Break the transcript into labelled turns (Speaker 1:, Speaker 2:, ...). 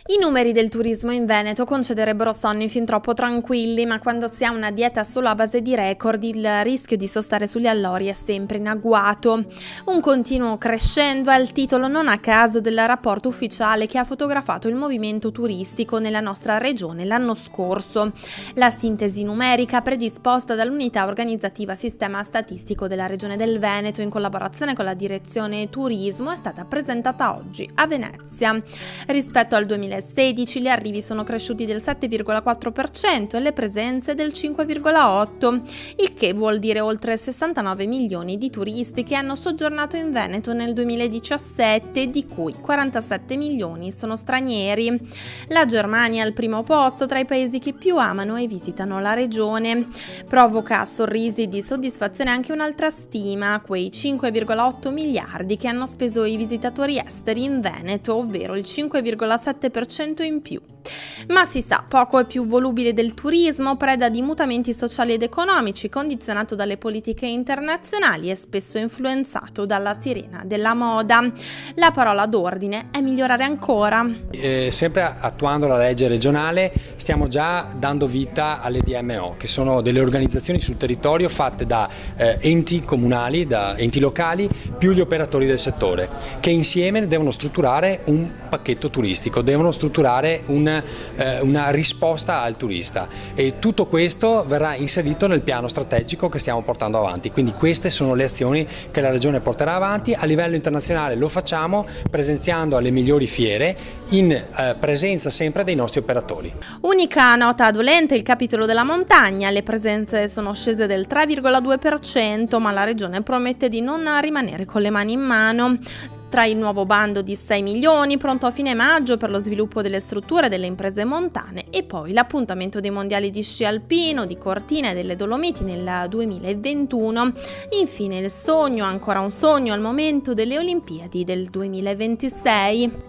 Speaker 1: I numeri del turismo in Veneto concederebbero sonni fin troppo tranquilli, ma quando si ha una dieta solo a base di record, il rischio di sostare sugli allori è sempre in agguato. Un continuo crescendo è il titolo non a caso del rapporto ufficiale che ha fotografato il movimento turistico nella nostra regione l'anno scorso. La sintesi numerica predisposta dall'unità organizzativa Sistema Statistico della Regione del Veneto in collaborazione con la Direzione Turismo è stata presentata oggi a Venezia. Rispetto al 2016 gli arrivi sono cresciuti del 7,4% e le presenze del 5,8%, il che vuol dire oltre 69 milioni di turisti che hanno soggiornato in Veneto nel 2017, di cui 47 milioni sono stranieri. La Germania è al primo posto tra i paesi che più amano e visitano la regione. Provoca sorrisi di soddisfazione anche un'altra stima, quei 5,8 miliardi che hanno speso i visitatori esteri in Veneto, ovvero il 5,7% in più. Ma si sa, poco è più volubile del turismo, preda di mutamenti sociali ed economici, condizionato dalle politiche internazionali e spesso influenzato dalla sirena della moda. La parola d'ordine è migliorare ancora.
Speaker 2: Sempre attuando la legge regionale stiamo già dando vita alle DMO, che sono delle organizzazioni sul territorio fatte da enti comunali, da enti locali, più gli operatori del settore, che insieme devono strutturare un pacchetto turistico, devono strutturare una risposta al turista, e tutto questo verrà inserito nel piano strategico che stiamo portando avanti. Quindi queste sono le azioni che la Regione porterà avanti. A livello internazionale lo facciamo presenziando alle migliori fiere in presenza sempre dei nostri operatori.
Speaker 1: Unica nota dolente il capitolo della montagna, le presenze sono scese del 3,2%, ma la Regione promette di non rimanere con le mani in mano. Tra il nuovo bando di 6 milioni pronto a fine maggio per lo sviluppo delle strutture delle imprese montane e poi l'appuntamento dei mondiali di sci alpino di Cortina e delle Dolomiti nel 2021, infine il sogno, ancora un sogno al momento, delle Olimpiadi del 2026.